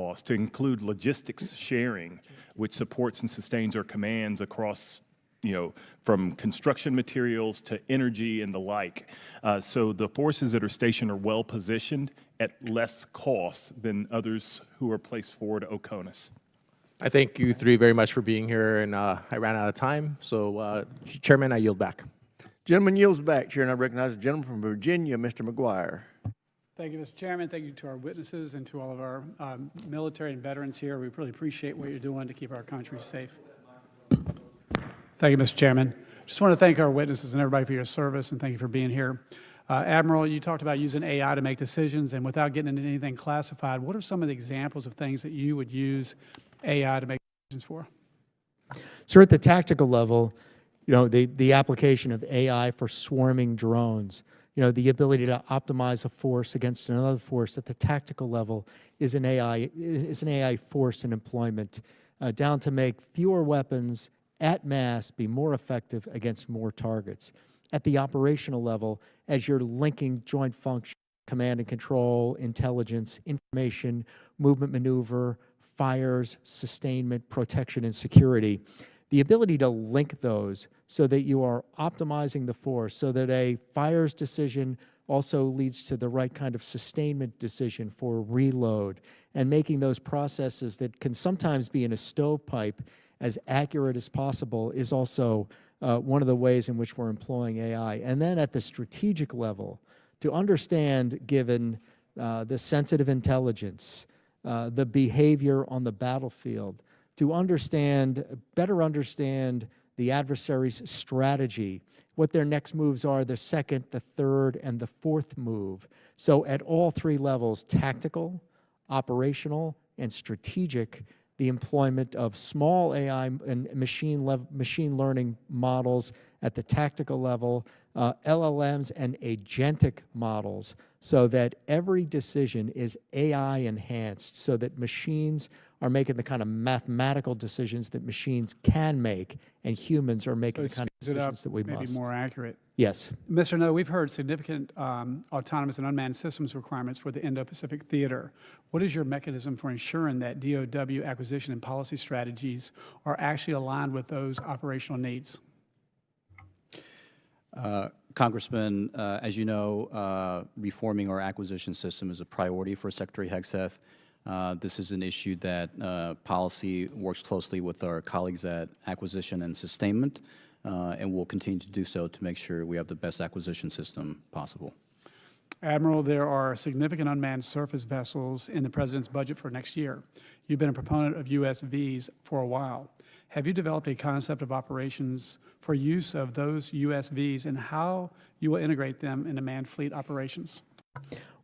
costs, to include logistics sharing, which supports and sustains our commands across, from construction materials to energy and the like. So the forces that are stationed are well positioned at less cost than others who are placed forward at Oconus. I thank you three very much for being here, and I ran out of time. So, Chairman, I yield back. Gentleman yields back. Chair, and I recognize the gentleman from Virginia, Mr. McGuire. Thank you, Mr. Chairman. Thank you to our witnesses and to all of our military and veterans here. We really appreciate what you're doing to keep our country safe. Thank you, Mr. Chairman. Just want to thank our witnesses and everybody for your service, and thank you for being here. Admiral, you talked about using AI to make decisions, and without getting into anything classified, what are some of the examples of things that you would use AI to make decisions for? So at the tactical level, the application of AI for swarming drones, the ability to optimize a force against another force at the tactical level is an AI force in employment, down to make fewer weapons at mass be more effective against more targets. At the operational level, as you're linking joint function, command and control, intelligence, information, movement maneuver, fires, sustainment, protection, and security, the ability to link those so that you are optimizing the force, so that a fires decision also leads to the right kind of sustainment decision for reload, and making those processes that can sometimes be in a stovepipe as accurate as possible is also one of the ways in which we're employing AI. And then at the strategic level, to understand, given the sensitive intelligence, the behavior on the battlefield, to better understand the adversary's strategy, what their next moves are, the second, the third, and the fourth move. So at all three levels, tactical, operational, and strategic, the employment of small AI and machine learning models at the tactical level, LLMs and agentic models, so that every decision is AI enhanced, so that machines are making the kind of mathematical decisions that machines can make, and humans are making the kind of decisions that we must. Maybe more accurate. Yes. Mr. No, we've heard significant autonomous and unmanned systems requirements for the Indo-Pacific theater. What is your mechanism for ensuring that DoW acquisition and policy strategies are actually aligned with those operational needs? Congressman, as you know, reforming our acquisition system is a priority for Secretary Hegseth. This is an issue that policy works closely with our colleagues at Acquisition and Sustainment, and we'll continue to do so to make sure we have the best acquisition system possible. Admiral, there are significant unmanned surface vessels in the President's budget for next year. You've been a proponent of USVs for a while. Have you developed a concept of operations for use of those USVs and how you will integrate them into manned fleet operations?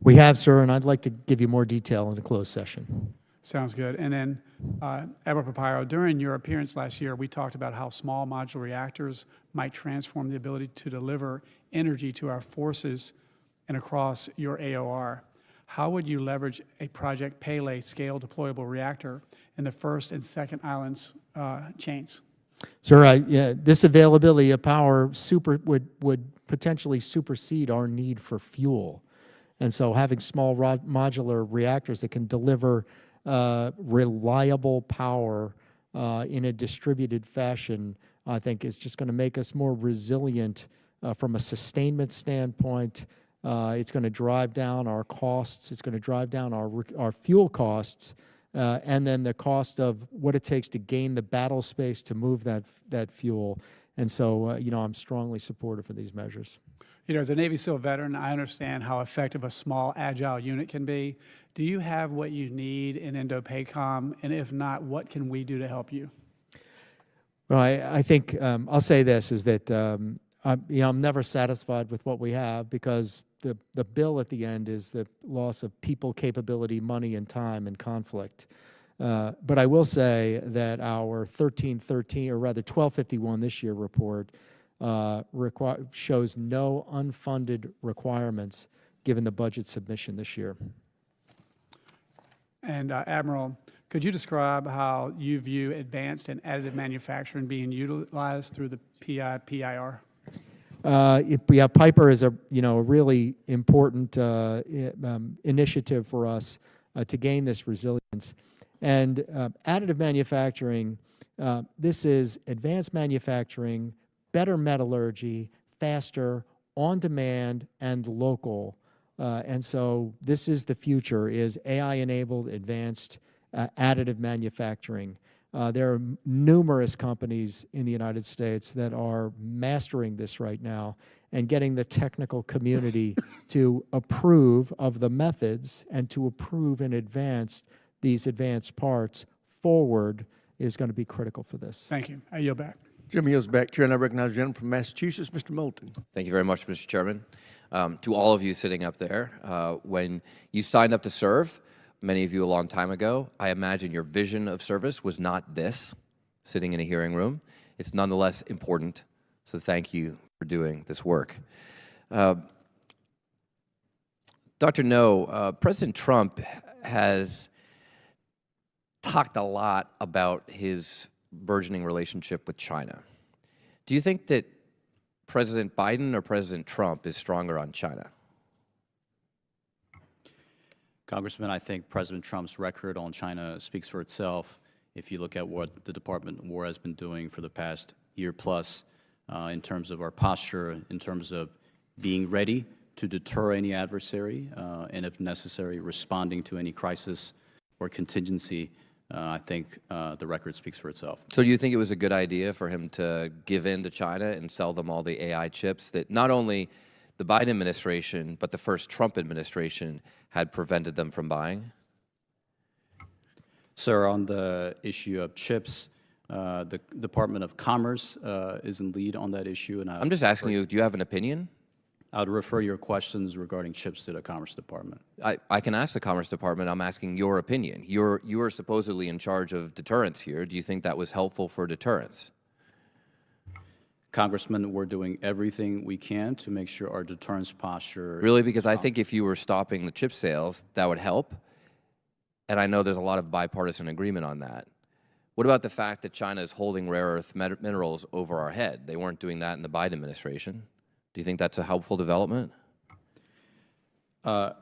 We have, sir, and I'd like to give you more detail in a closed session. Sounds good. And then, Admiral Papiro, during your appearance last year, we talked about how small modular reactors might transform the ability to deliver energy to our forces and across your AOR. How would you leverage a Project Pele scale deployable reactor in the first and second islands chains? Sir, this availability of power would potentially supersede our need for fuel. And so having small modular reactors that can deliver reliable power in a distributed fashion, I think is just going to make us more resilient from a sustainment standpoint. It's going to drive down our costs. It's going to drive down our fuel costs, and then the cost of what it takes to gain the battle space to move that fuel. And so, I'm strongly supportive of these measures. As a Navy SEAL veteran, I understand how effective a small, agile unit can be. Do you have what you need in Indo-PACOM? And if not, what can we do to help you? Well, I think I'll say this, is that I'm never satisfied with what we have, because the bill at the end is the loss of people, capability, money, and time, and conflict. But I will say that our 1313, or rather 1251 this year report, shows no unfunded requirements given the budget submission this year. And Admiral, could you describe how you view advanced and additive manufacturing being utilized through the PIR? Piper is a really important initiative for us to gain this resilience. And additive manufacturing, this is advanced manufacturing, better metallurgy, faster, on demand, and local. And so this is the future, is AI-enabled advanced additive manufacturing. There are numerous companies in the United States that are mastering this right now and getting the technical community to approve of the methods and to approve in advance these advanced parts forward is going to be critical for this. Thank you. I yield back. Gentleman yields back. Chair, and I recognize the gentleman from Massachusetts, Mr. Moulton. Thank you very much, Mr. Chairman. To all of you sitting up there, when you signed up to serve, many of you a long time ago, I imagine your vision of service was not this, sitting in a hearing room. It's nonetheless important, so thank you for doing this work. Dr. No, President Trump has talked a lot about his burgeoning relationship with China. Do you think that President Biden or President Trump is stronger on China? Congressman, I think President Trump's record on China speaks for itself. If you look at what the Department of War has been doing for the past year plus, in terms of our posture, in terms of being ready to deter any adversary, and if necessary, responding to any crisis or contingency, I think the record speaks for itself. So do you think it was a good idea for him to give in to China and sell them all the AI chips that not only the Biden administration, but the first Trump administration had prevented them from buying? Sir, on the issue of chips, the Department of Commerce is in lead on that issue. And I'm just asking you, do you have an opinion? I would refer your questions regarding chips to the Commerce Department. I can ask the Commerce Department. I'm asking your opinion. You are supposedly in charge of deterrence here. Do you think that was helpful for deterrence? Congressman, we're doing everything we can to make sure our deterrence posture... Really? Because I think if you were stopping the chip sales, that would help. And I know there's a lot of bipartisan agreement on that. What about the fact that China is holding rare earth minerals over our head? They weren't doing that in the Biden administration. Do you think that's a helpful development?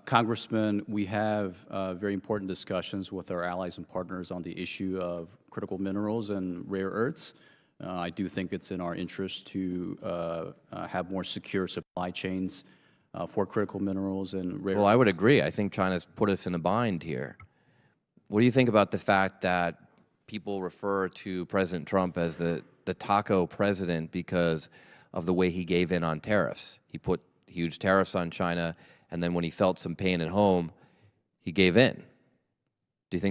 Congressman, we have very important discussions with our allies and partners on the issue of critical minerals and rare earths. I do think it's in our interest to have more secure supply chains for critical minerals and rare earths. Well, I would agree. I think China's put us in a bind here. What do you think about the fact that people refer to President Trump as the taco president because of the way he gave in on tariffs? He put huge tariffs on China, and then when he felt some pain at home, he gave in. Do you think that